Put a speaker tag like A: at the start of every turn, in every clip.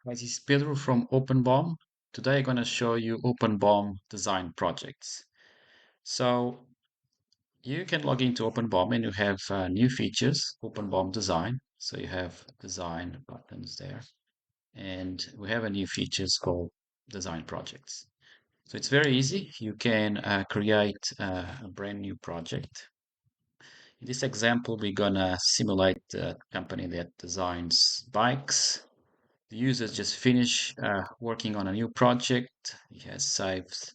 A: This is Pedro from OpenBOM. Today I'm going to show you OpenBOM Design Projects. So you can log into OpenBOM and you have new features, OpenBOM Design. So you have design buttons there. And we have a new features called Design Projects. So it's very easy. You can create a brand new project. In this example, we're going to simulate a company that designs bikes. The user just finished working on a new project. He has saved,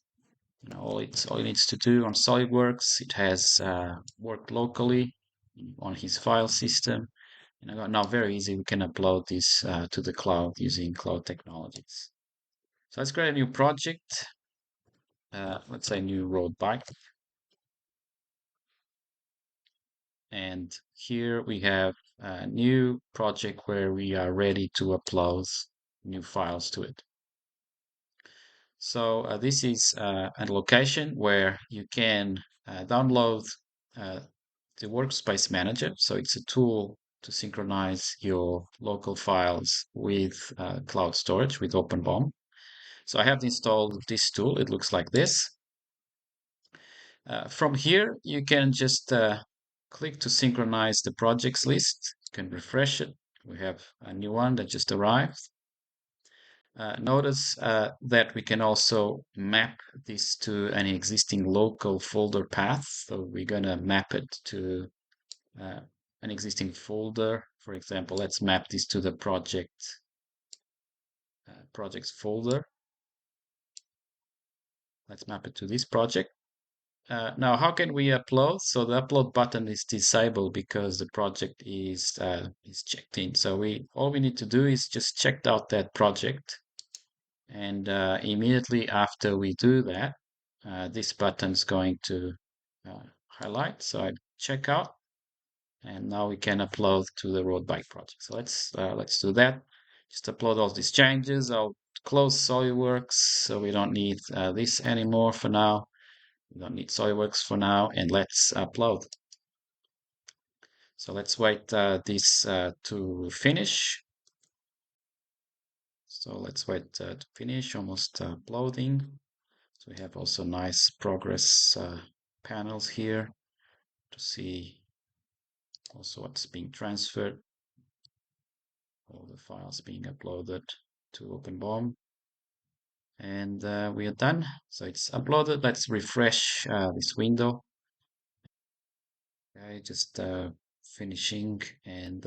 A: all he needs to do on SolidWorks. It has worked locally on his file system. And now very easy, we can upload this to the cloud using cloud technologies. So let's create a new project. Let's say new road bike. And here we have a new project where we are ready to upload new files to it. So this is a location where you can download uh, the Workspace Manager. So it's a tool to synchronize your local files with cloud storage with OpenBOM. So I have installed this tool. It looks like this. From here, you can just click to synchronize the projects list. You can refresh it. We have a new one that just arrived. Notice that we can also map this to an existing local folder path. So we're going to map it to uh, an existing folder. For example, let's map this to the projects folder. Let's map it to this project. Now, how can we upload? So the upload button is disabled because the project is checked in. So all we need to do is just check out that project. And immediately after we do that, this button is going to highlight. So I check out, and now we can upload to the road bike project. So let's do that. Just upload all these changes. I'll close SolidWorks, so we don't need this anymore for now. We don't need SolidWorks for now, and let's upload. So let's wait this to finish. So let's wait to finish, almost uploading. So we have also nice progress panels here to see also what's being transferred, all the files being uploaded to OpenBOM. And we are done. So it's uploaded. Let's refresh this window. Okay, just finishing. And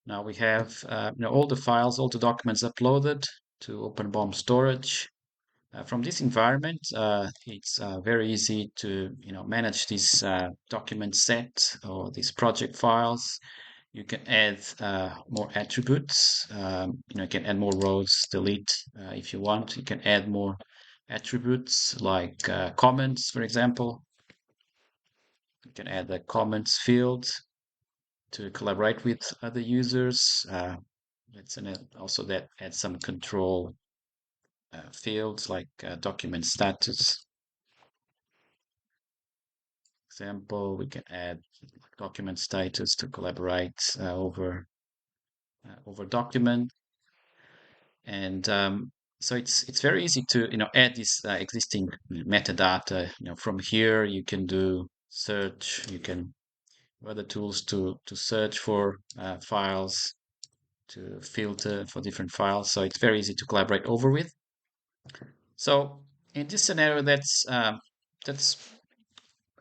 A: now we have all the files, all the documents uploaded to OpenBOM storage. From this environment, it's very easy to manage this document set or these project files. You can add more attributes. You can add more rows, delete if you want. You can add more attributes like comments, for example. You can add a comments field to collaborate with other users. Let's also that add some control fields like document status. Example, we can add document status to collaborate over document, and so it's very easy to add this existing metadata. From here you can do search. You can other tools to search for files, to filter for different files. So it's very easy to collaborate over with. So in this scenario, that's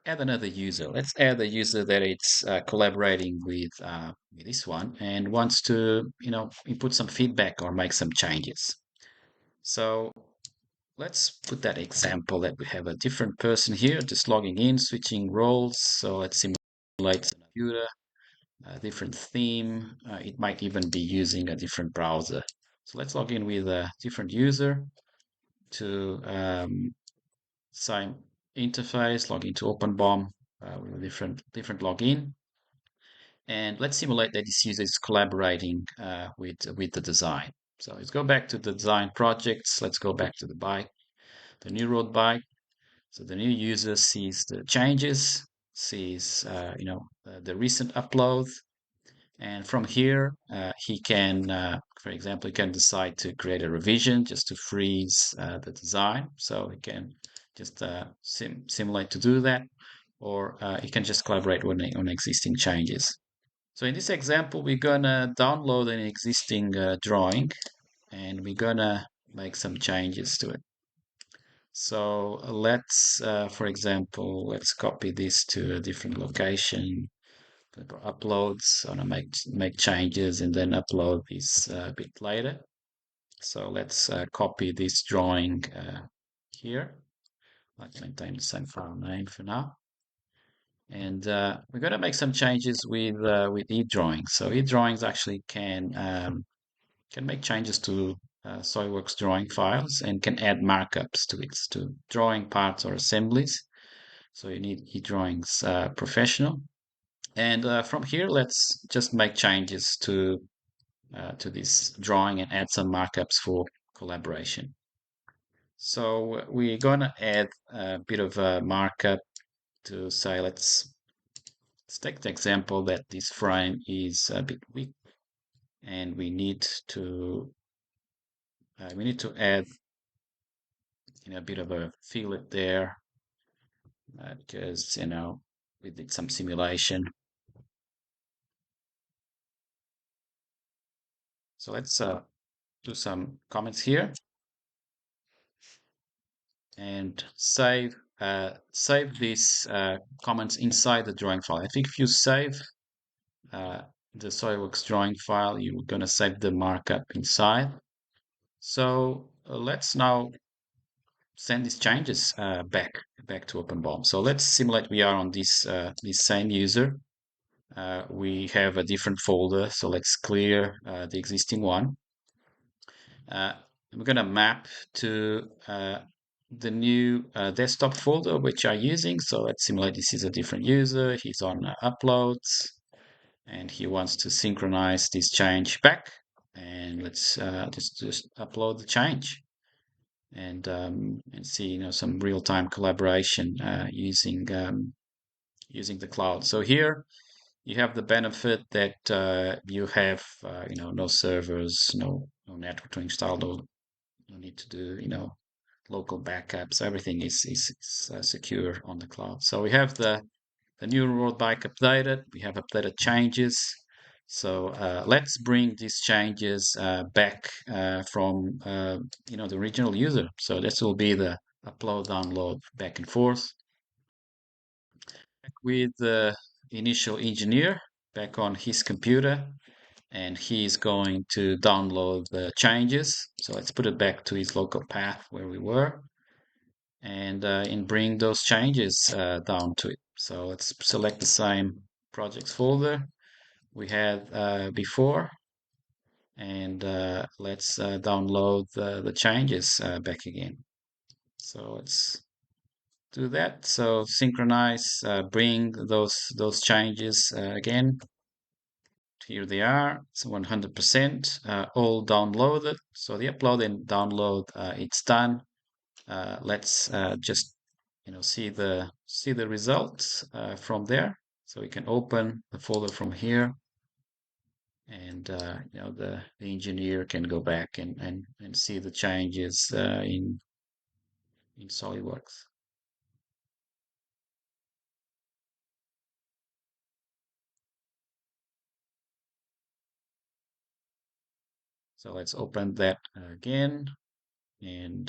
A: add another user. Let's add a user that it's collaborating with this one and wants to, input some feedback or make some changes. So let's put that example that we have a different person here just logging in, switching roles. So let's simulate a computer, a different theme. It might even be using a different browser. So let's log in with a different user to same interface, log into OpenBOM with a different login. And let's simulate that this user is collaborating with the design. So let's go back to the design projects. Let's go back to the bike, the new road bike. So the new user sees the changes, sees the recent upload, And from here, he can, for example, he can decide to create a revision just to freeze the design. So he can just simulate to do that, or he can just collaborate on existing changes. So in this example, we're gonna download an existing drawing, and we're gonna make some changes to it. So let's, for example, let's copy this to a different location. Click on uploads. I want to make changes and then upload this a bit later. So let's copy this drawing here. Let's maintain the same file name for now. And we're going to make some changes with eDrawings. So eDrawings actually can make changes to SOLIDWORKS drawing files and can add markups to it, to drawing parts or assemblies. So you need eDrawings Professional. And from here, let's just make changes to this drawing and add some markups for collaboration. So we're going to add a bit of a markup to say, let's take the example that this frame is a bit weak, and we need to add a bit of a fillet there because we did some simulation. So let's do some comments here and save these comments inside the drawing file. I think if you save uh, the SOLIDWORKS drawing file, you're going to save the markup inside. So let's now send these changes back to OpenBOM. So let's simulate we are on this same user. We have a different folder, so let's clear the existing one. We're going to map to the new desktop folder which I'm using. So let's simulate this is a different user. He's on uploads and he wants to synchronize this change back. And let's just upload the change and see some real-time collaboration using the cloud. So here you have the benefit that you have no servers, no network to install, no need to do local backups. Everything is secure on the cloud. So we have the new world bike updated. We have updated changes. So let's bring these changes back from the original user. So this will be the upload, download, back and forth. Back with the initial engineer back on his computer, and he's going to download the changes. So let's put it back to his local path where we were and bring those changes down to it. So let's select the same projects folder we had before, and let's download the changes back again. So let's do that. So synchronize, bring those changes again. Here they are. It's 100% all downloaded. So the upload and download, it's done. Let's just see the results from there. So we can open the folder from here, and the engineer can go back and see the changes in SolidWorks. So let's open that again, and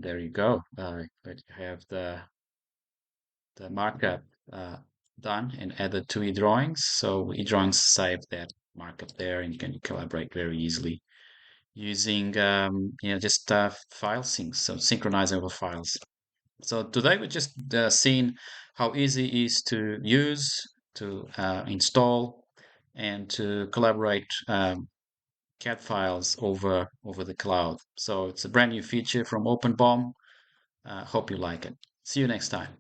A: there you go. But you have the markup done and added to eDrawings. So eDrawings save that markup there, and you can collaborate very easily using just file syncs, so synchronizing over files. So today we just seen how easy it is to use, to install, and to collaborate CAD files over the cloud. So it's a brand new feature from OpenBOM. Hope you like it. See you next time.